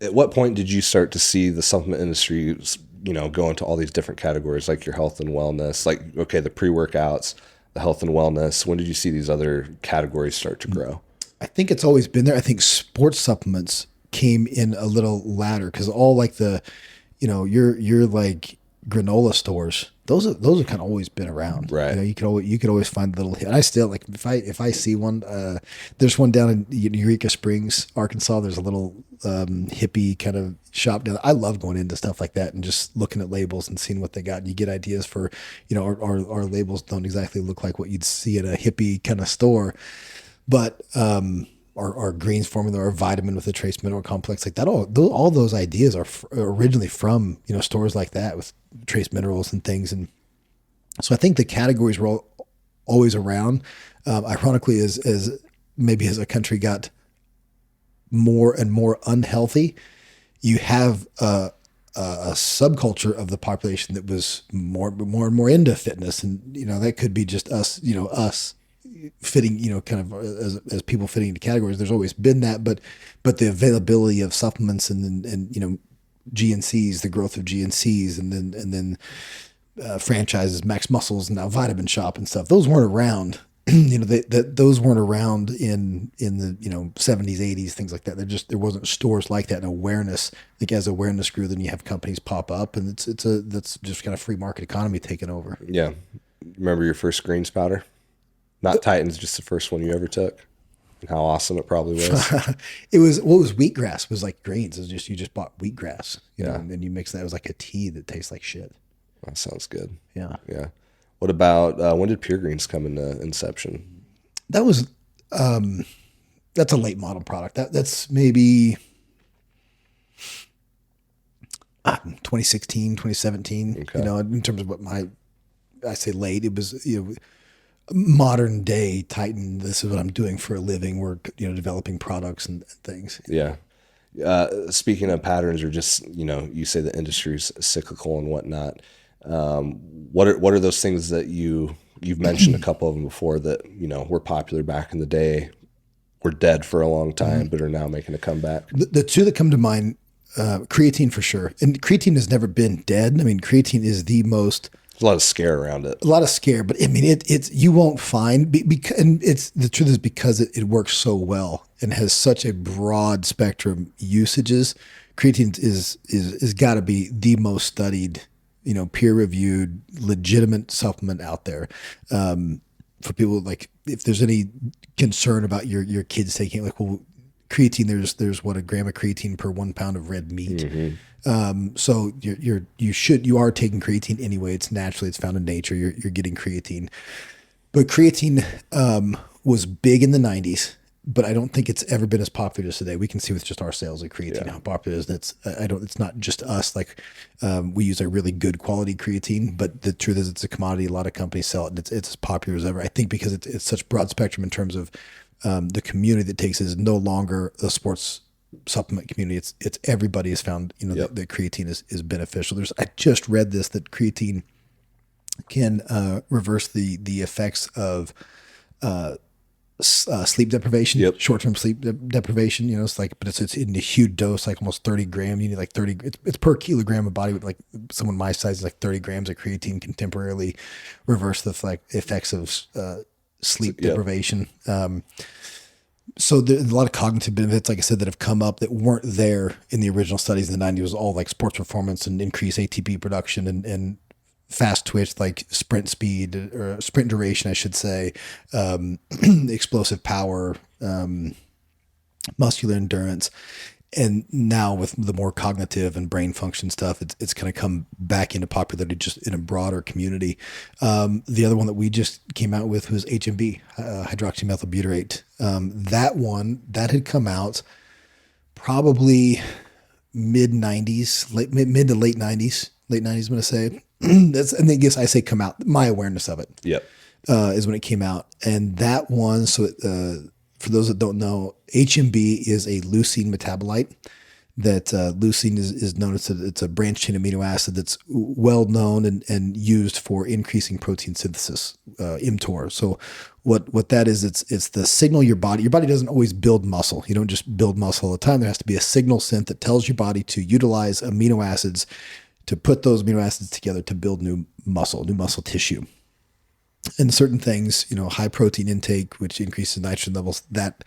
at what point did you start to see the supplement industry, go into all these different categories, like your health and wellness, like, okay, the pre-workouts, the health and wellness? When did you see these other categories start to grow? I think it's always been there. I think sports supplements came in a little later, because all like your like granola stores, those have kind of always been around. Right. You could always find little, and I still, like, if I see one, there's one down in Eureka Springs, Arkansas. There's a little hippie kind of shop down there. I love going into stuff like that and just looking at labels and seeing what they got. And you get ideas for, our labels don't exactly look like what you'd see at a hippie kind of store, but our greens formula, or vitamin with a trace mineral complex, like that, all those ideas are originally from stores like that with trace minerals and things. And so I think the categories were always around. Ironically, as maybe as a country got more and more unhealthy, you have a subculture of the population that was more and more into fitness, and that could be just us fitting, kind of as people fitting into categories. There's always been that, but the availability of supplements and GNCs, the growth of GNCs, and then franchises, Max Muscles, and now Vitamin Shop and stuff, those weren't around. Those weren't around in the 70s, 80s, things like that. There wasn't stores like that, and awareness. Like, as awareness grew, then you have companies pop up, and that's just kind of free market economy taking over. Yeah. Remember your first greens powder? Not Titan's, just the first one you ever took, and how awesome it probably was. It was wheatgrass. It was like greens. It was you just bought wheatgrass, and then you mix that. It was like a tea that tastes like shit. That sounds good. Yeah. Yeah. What about when did Pure Greens come into inception? That was, that's a late model product. That's maybe 2016, 2017, Okay. in terms of I say late, it was, modern day Titan. This is what I'm doing for a living. We're, developing products and things. Yeah. Speaking of patterns, or just you say the industry's cyclical and whatnot. What are those things that you've mentioned a couple of them before that were popular back in the day, were dead for a long time, but are now making a comeback? The two that come to mind, creatine for sure, and creatine has never been dead. I mean, creatine is the most. There's a lot of scare around it. A lot of scare, but I mean, it's you won't find because, and it's the truth is because it works so well and has such a broad spectrum usages. Creatine is got to be the most studied, peer reviewed, legitimate supplement out there. For people, like, if there's any concern about your kids taking it, like, well, creatine, there's what, a gram of creatine per 1 pound of red meat. Mm-hmm. So you are taking creatine anyway. It's found in nature. You're getting creatine, but creatine was big in the 90s, but I don't think it's ever been as popular as today. We can see with just our sales of creatine how popular it is. It's not just us. Like, we use a really good quality creatine, but the truth is it's a commodity. A lot of companies sell it, and it's as popular as ever. I think because it's such broad spectrum in terms of the community that takes it is no longer a sports supplement community. It's everybody has found that creatine is beneficial. I just read this, that creatine can reverse the effects of sleep deprivation, short-term sleep deprivation. It's like, but it's in a huge dose, like almost 30 grams. You need like 30. It's per kilogram of body weight. Like someone my size is like 30 grams of creatine can temporarily reverse the effects of sleep deprivation. So there's a lot of cognitive benefits, like I said, that have come up that weren't there in the original studies in the 90s. It was all like sports performance and increased ATP production and fast twitch, like sprint speed or sprint duration, I should say, explosive power, muscular endurance. And now with the more cognitive and brain function stuff, it's kind of come back into popularity just in a broader community. The other one that we just came out with was HMB, hydroxymethylbutyrate. That had come out probably mid 90s, mid to late 90s, I'm going to say. And I guess I say come out, my awareness of it is when it came out. And that one, for those that don't know, HMB is a leucine metabolite. That leucine is known as it's a branched chain amino acid that's well known and used for increasing protein synthesis, mTOR. So what that is, it's the signal your body doesn't always build muscle. You don't just build muscle all the time. There has to be a signal sent that tells your body to utilize amino acids, to put those amino acids together to build new muscle tissue. And certain things, high protein intake, which increases nitrogen levels, that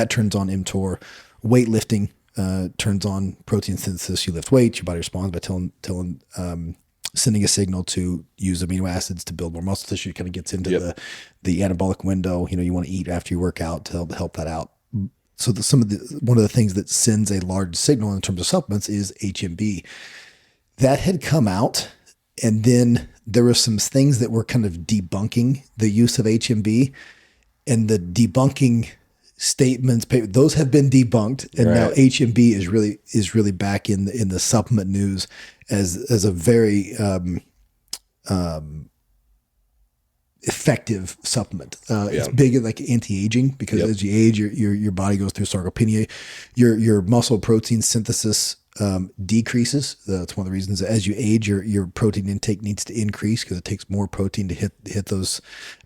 turns on mTOR. Weightlifting turns on protein synthesis. You lift weights, your body responds by sending a signal to use amino acids to build more muscle tissue. It kind of gets into the anabolic window. You want to eat after you work out to help that out. So one of the things that sends a large signal in terms of supplements is HMB. That had come out, and then there were some things that were kind of debunking the use of HMB, and the debunking statements, those have been debunked, and now HMB is really back in the supplement news as a very effective supplement. It's big like anti-aging, because as you age, your body goes through sarcopenia, your muscle protein synthesis decreases. That's one of the reasons that as you age, your protein intake needs to increase, because it takes more protein to hit those,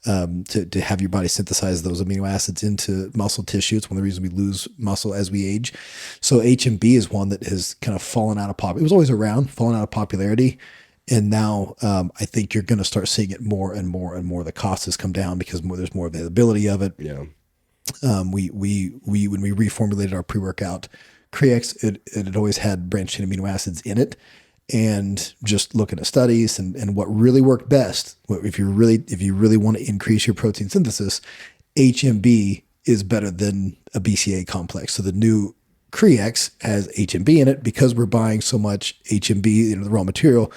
to have your body synthesize those amino acids into muscle tissue. It's one of the reasons we lose muscle as we age. So HMB is one that has kind of fallen out of popularity. It was always around, fallen out of popularity. And now I think you're going to start seeing it more and more and more. The cost has come down because there's more availability of it. Yeah. We when we reformulated our pre-workout Creax, it had always had branched chain amino acids in it. And just looking at studies and what really worked best, if you really want to increase your protein synthesis, HMB is better than a BCA complex. So the new Creax has HMB in it, because we're buying so much HMB, the raw material.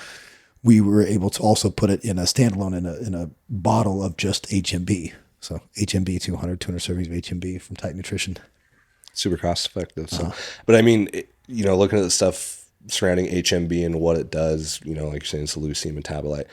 we were able to also put it in a standalone in a bottle of just HMB. So HMB 200 servings of HMB from Titan Nutrition. Super cost effective. So, but I mean, looking at the stuff surrounding HMB and what it does, like you're saying, it's a leucine metabolite.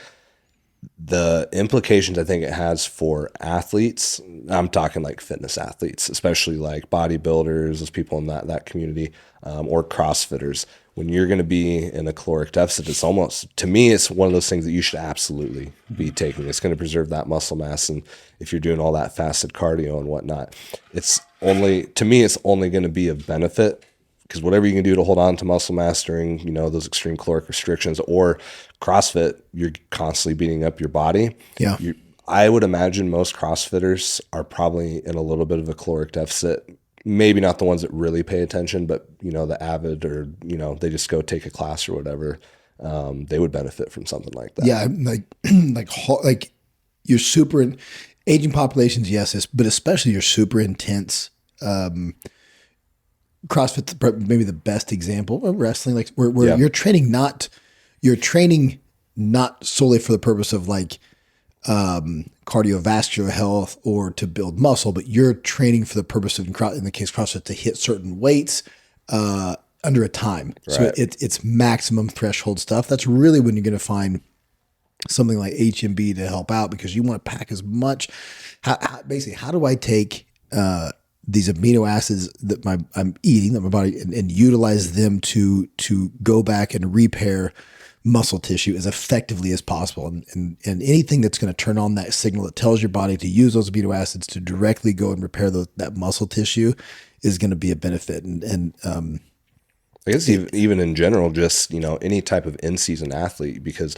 The implications I think it has for athletes, I'm talking like fitness athletes, especially like bodybuilders, those people in that community, or CrossFitters. When you're going to be in a caloric deficit, it's almost, to me, it's one of those things that you should absolutely be taking. It's going to preserve that muscle mass. And if you're doing all that fasted cardio and whatnot, to me, it's only going to be of benefit, because whatever you can do to hold on to muscle mass during, those extreme caloric restrictions or CrossFit, you're constantly beating up your body. Yeah. I would imagine most CrossFitters are probably in a little bit of a caloric deficit. Maybe not the ones that really pay attention, but the avid, or, they just go take a class or whatever. They would benefit from something like that. Yeah. Like you're aging populations. Yes. But especially your super intense, CrossFit's maybe the best example of wrestling, like where you're training not solely for the purpose of like cardiovascular health or to build muscle, but you're training for the purpose of, in the case of CrossFit, to hit certain weights under a time. Right. So it's maximum threshold stuff. That's really when you're going to find something like HMB to help out, because you want to pack as much. Basically, how do I take these amino acids that I'm eating, that my body, and utilize them to go back and repair muscle tissue as effectively as possible. And anything that's going to turn on that signal that tells your body to use those amino acids to directly go and repair that muscle tissue is going to be a benefit. And I guess even in general, just, any type of in-season athlete, because,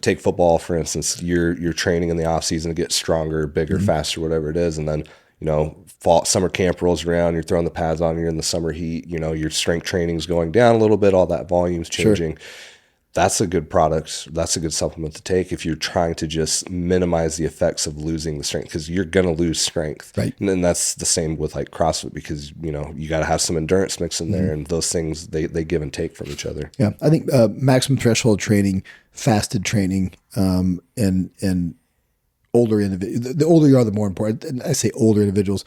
take football, for instance, you're training in the off season to get stronger, bigger, faster, whatever it is. And then, summer camp rolls around, you're throwing the pads on, you're in the summer heat, your strength training's going down a little bit, all that volume's changing. Sure. That's a good product. That's a good supplement to take if you're trying to just minimize the effects of losing the strength, because you're going to lose strength. Right. And then that's the same with like CrossFit, because, you got to have some endurance mix in there, and those things, they give and take from each other. Yeah. I think maximum threshold training, fasted training, and older individuals, the older you are, the more important. And I say older individuals,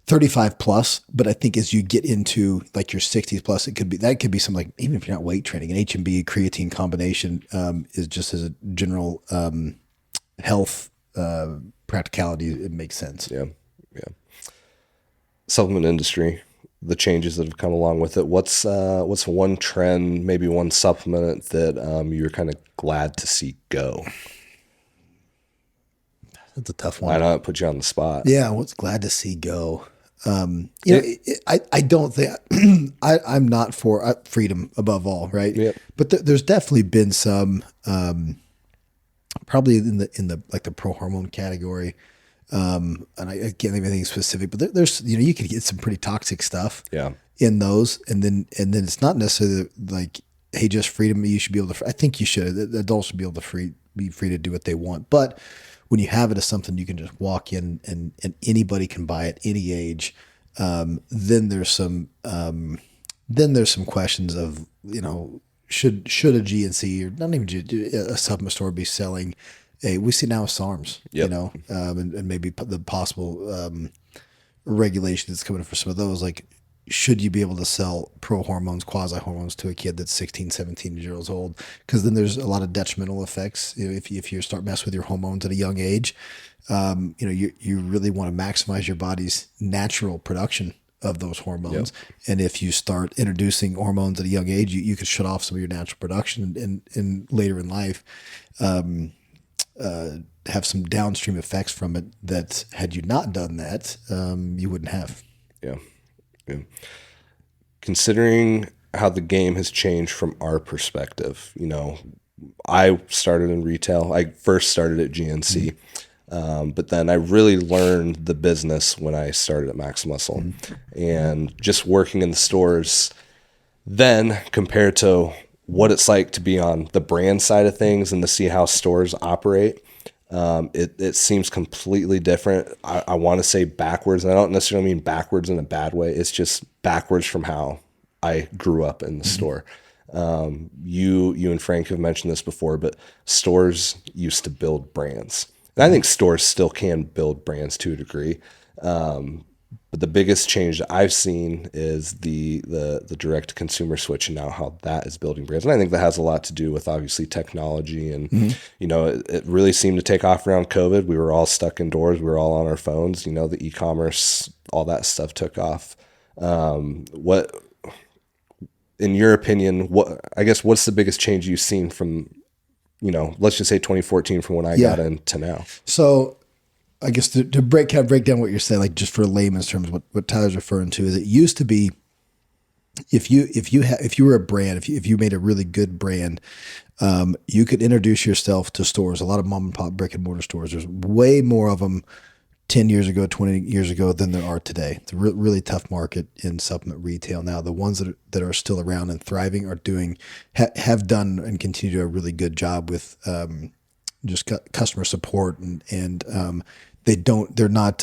35 plus, but I think as you get into like your 60s plus, that could be something like, even if you're not weight training, an HMB creatine combination is just as a general health practicality, it makes sense. Yeah. Supplement industry, the changes that have come along with it. What's one trend, maybe one supplement that you're kind of glad to see go? That's a tough one. I know it put you on the spot. Yeah, what's glad to see go? I don't think I'm not for freedom above all, right? Yep. But there's definitely been some, probably in the like the pro hormone category, and I can't think of anything specific, but there's you can get some pretty toxic stuff. Yeah. In those, and then it's not necessarily like, hey, just freedom. You should be able to. I think you should. The adults should be able to be free to do what they want, but when you have it as something you can just walk in and anybody can buy at any age, then there's some questions of, should a GNC, or not even a supplement store, be selling we see now SARMs, yep. And maybe the possible regulation that's coming for some of those, like, should you be able to sell pro hormones, quasi hormones to a kid that's 16, 17 years old? Because then there's a lot of detrimental effects. If you start messing with your hormones at a young age, you really want to maximize your body's natural production of those hormones. Yep. And if you start introducing hormones at a young age, you could shut off some of your natural production and later in life, have some downstream effects from it that, had you not done that, you wouldn't have. Yeah. Considering how the game has changed from our perspective, I started in retail. I first started at GNC, but then I really learned the business when I started at Max Muscle, and just working in the stores then compared to what it's like to be on the brand side of things and to see how stores operate. It seems completely different. I want to say backwards, and I don't necessarily mean backwards in a bad way. It's just backwards from how I grew up in the store. You and Frank have mentioned this before, but stores used to build brands. And I think stores still can build brands to a degree. But the biggest change that I've seen is the direct to consumer switch, and now how that is building brands. And I think that has a lot to do with obviously technology. And, it really seemed to take off around COVID. We were all stuck indoors. We were all on our phones, the e-commerce, all that stuff took off. What, in your opinion, what's the biggest change you've seen from, let's just say 2014 from when I got in to now? So I guess to break down what you're saying, like just for layman's terms, what Tyler's referring to is it used to be if you were a brand, if you made a really good brand, you could introduce yourself to stores, a lot of mom and pop brick and mortar stores. There's way more of them 10 years ago, 20 years ago than there are today. It's a really tough market in supplement retail now. The ones that are still around and thriving are have done and continue to do a really good job with just customer support and they're not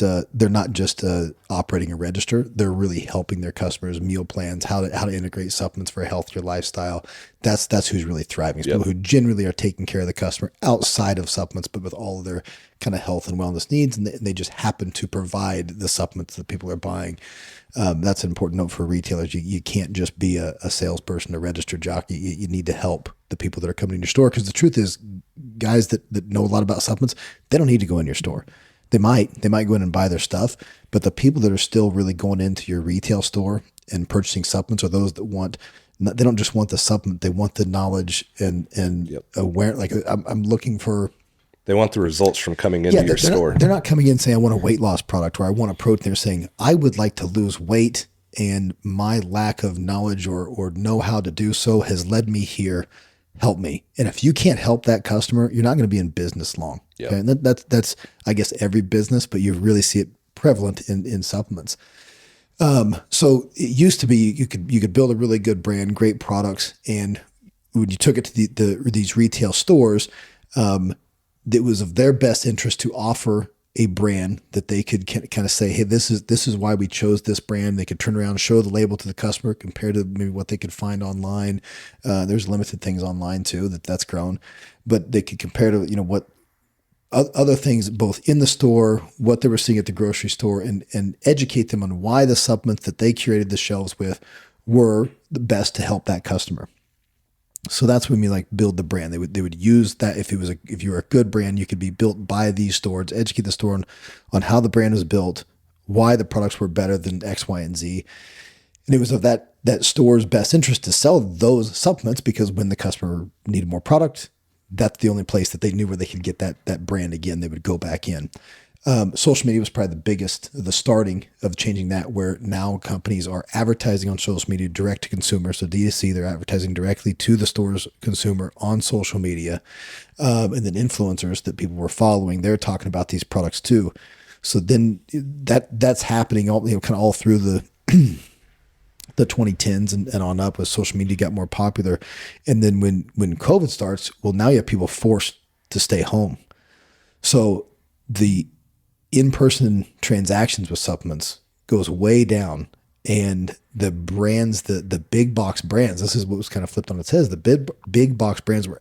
just operating a register. They're really helping their customers, meal plans, how to integrate supplements for a healthier lifestyle. That's who's really thriving. It's people who genuinely are taking care of the customer outside of supplements, but with all of their kind of health and wellness needs, and they just happen to provide the supplements that people are buying. That's an important note for retailers. You can't just be a salesperson, a registered jockey. You need to help the people that are coming in your store, because the truth is, guys that know a lot about supplements, they don't need to go in your store. They might go in and buy their stuff, but the people that are still really going into your retail store and purchasing supplements are those that they don't just want the supplement, they want the knowledge and aware. Like I'm looking for. They want the results from coming into your store. They're not coming in saying, I want a weight loss product or I want a protein. They're saying, I would like to lose weight, and my lack of knowledge or know how to do so has led me here. Help me. And if you can't help that customer, you're not going to be in business long. Yep. Okay? And that's, I guess, every business, but you really see it prevalent in supplements. So it used to be you could build a really good brand, great products, and when you took it to these retail stores, it was of their best interest to offer a brand that they could kind of say, hey, this is why we chose this brand. They could turn around and show the label to the customer compared to maybe what they could find online. There's limited things online too that's grown, but they could compare to what other things both in the store, what they were seeing at the grocery store, and educate them on why the supplements that they curated the shelves with were the best to help that customer. So that's when we build the brand. They would use that if you were a good brand, you could be built by these stores, educate the store on how the brand was built, why the products were better than X, Y, and Z. And it was of that store's best interest to sell those supplements, because when the customer needed more product, that's the only place that they knew where they could get that brand again. They would go back in. Social media was probably the starting of changing that, where now companies are advertising on social media direct to consumer. So D2C, they're advertising directly to the store's consumer on social media. And then influencers that people were following, they're talking about these products too. So then that's happening all, kind of all through the 2010s and on up, as social media got more popular. And then when COVID starts, well, now you have people forced to stay home. So the in-person transactions with supplements goes way down, and the brands, the big box brands, this is what was kind of flipped on its head. The big box brands were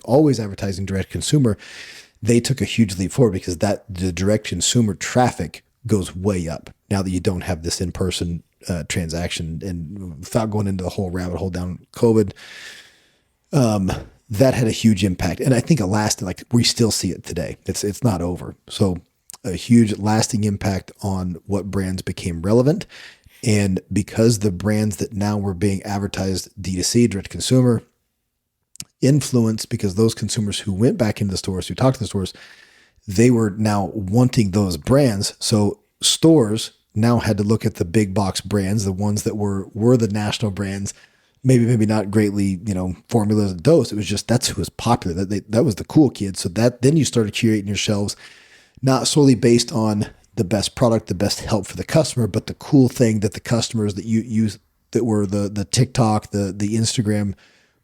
always advertising direct consumer. They took a huge leap forward, because the direct consumer traffic goes way up now that you don't have this in-person transaction. And without going into the whole rabbit hole down COVID, that had a huge impact. And I think it lasted, we still see it today. It's not over. So a huge lasting impact on what brands became relevant. And because the brands that now were being advertised D2C, direct to consumer, influenced, because those consumers who went back into the stores, who talked to the stores, they were now wanting those brands. So stores now had to look at the big box brands, the ones that were the national brands, maybe not greatly, formulas and dose. It was just, that's who was popular. That was the cool kids. So then you started curating your shelves, not solely based on the best product, the best help for the customer, but the cool thing that the customers that you use, that were the TikTok, the Instagram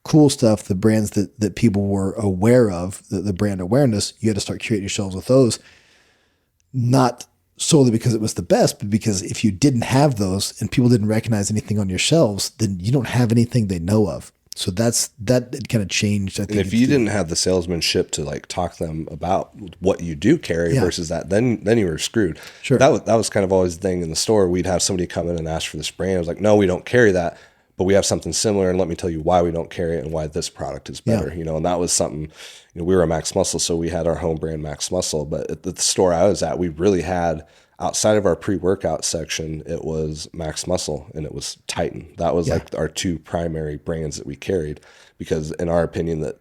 cool stuff, the brands that people were aware of, the brand awareness. You had to start curating your shelves with those, not solely because it was the best, but because if you didn't have those and people didn't recognize anything on your shelves, then you don't have anything they know of. So that kind of changed. I think. And if you didn't have the salesmanship to like talk to them about what you do carry versus that, then you were screwed. Sure. That was kind of always the thing in the store. We'd have somebody come in and ask for this brand. I was like, no, we don't carry that, but we have something similar, and let me tell you why we don't carry it and why this product is better. You know, and that was something. You know, we were a Max Muscle, so we had our home brand Max Muscle. But at the store I was at, we really had, outside of our pre-workout section, it was Max Muscle and it was Titan. That was like our two primary brands that we carried, because in our opinion that,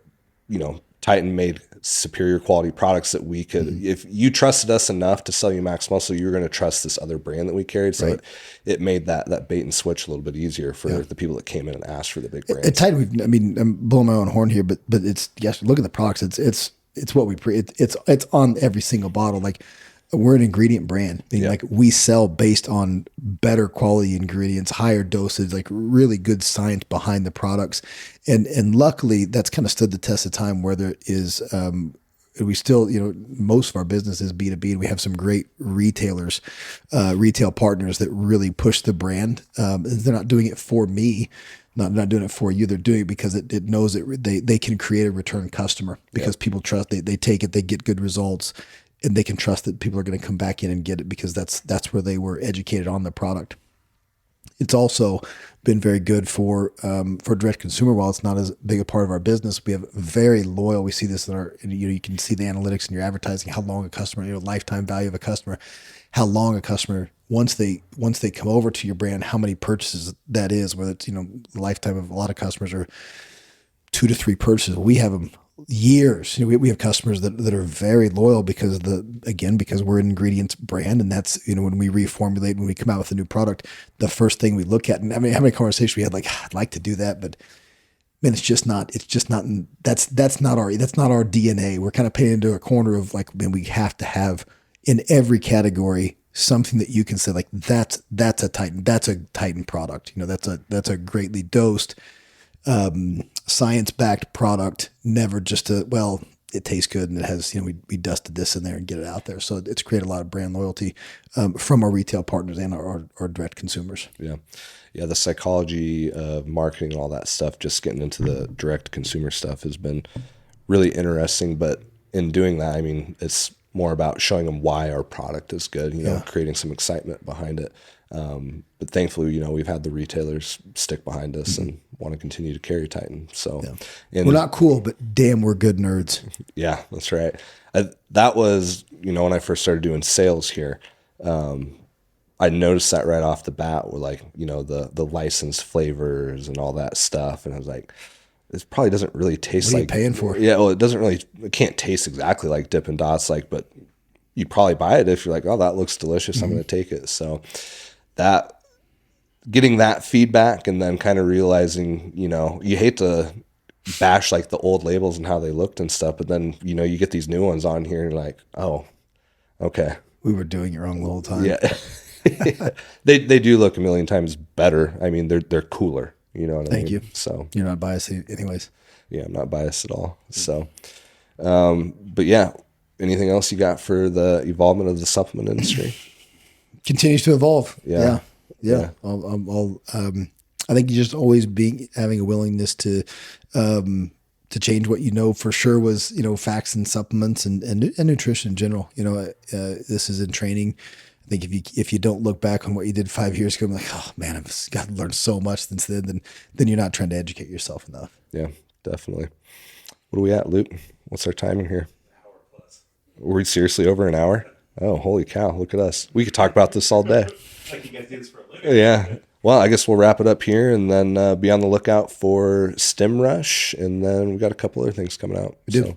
you know, Titan made superior quality products that we could, if you trusted us enough to sell you Max Muscle, you're going to trust this other brand that we carried. So it made that bait and switch a little bit easier for the people that came in and asked for the big brands. At Titan, I mean, I'm blowing my own horn here, but it's, yes, look at the products. It's what we it's on every single bottle. Like, we're an ingredient brand. I mean, like, we sell based on better quality ingredients, higher dosage, like really good science behind the products. And luckily that's kind of stood the test of time, where there is, we still, you know, most of our business is B2B, and we have some great retailers, retail partners that really push the brand. They're not doing it for me, not doing it for you. They're doing it because it knows that they can create a return customer, because people trust, they take it, they get good results, and they can trust that people are going to come back in and get it, because that's where they were educated on the product. It's also been very good for direct consumer. While it's not as big a part of our business, we have very loyal. We see this in our, you know, you can see the analytics in your advertising, how long a customer, you know, lifetime value of a customer, how long a customer, once they come over to your brand, how many purchases that is, whether it's, you know, the lifetime of a lot of customers are 2 to 3 purchases. We have them years. You know, we have customers that are very loyal because because we're an ingredients brand, and that's, you know, when we reformulate, when we come out with a new product, the first thing we look at, and I mean, how many conversations we had, like, I'd like to do that, but man, that's not our DNA. We're kind of painted into a corner of, like, man, we have to have in every category something that you can say, like, that's a Titan product. You know, that's a greatly dosed, science-backed product, never just it tastes good and it has, you know, we dusted this in there and get it out there. So it's created a lot of brand loyalty from our retail partners and our direct consumers. Yeah. Yeah. The psychology of marketing and all that stuff, just getting into the direct consumer stuff, has been really interesting. But in doing that, I mean, it's more about showing them why our product is good, you know, creating some excitement behind it. But thankfully, you know, we've had the retailers stick behind us and want to continue to carry Titan. So we're not cool, but damn, we're good nerds. Yeah, that's right. That was, you know, when I first started doing sales here, I noticed that right off the bat with, like, you know, the licensed flavors and all that stuff. And I was like, this probably doesn't really taste like, what are you paying for? Yeah. Well, it can't taste exactly like Dippin' Dots, like, but you'd probably buy it if you're like, oh, that looks delicious. I'm going to take it. So getting that feedback, and then kind of realizing, you know, you hate to bash like the old labels and how they looked and stuff, but then, you know, you get these new ones on here and you're like, oh, okay. We were doing it wrong the whole time. Yeah. They do look a million times better. I mean, they're cooler, you know what I mean? Thank you. So you're not biased anyways. Yeah, I'm not biased at all. So, but yeah, anything else you got for the evolvement of the supplement industry? Continues to evolve. Yeah. I think you just always having a willingness to change what, you know, for sure was, you know, facts and supplements and nutrition in general. You know, this is in training. I think if you don't look back on what you did 5 years ago, I'm like, oh man, I've got to learn so much since then. Then you're not trying to educate yourself enough. Yeah, definitely. What are we at, Luke? What's our timing here? Hour plus. Were we seriously over an hour? Oh, holy cow. Look at us. We could talk about this all day. Like, you guys do this for a living. Yeah. Well, I guess we'll wrap it up here, and then be on the lookout for Stem Rush. And then we've got a couple other things coming out. We do. So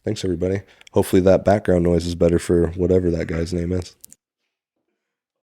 thanks, everybody. Hopefully that background noise is better for whatever that guy's name is.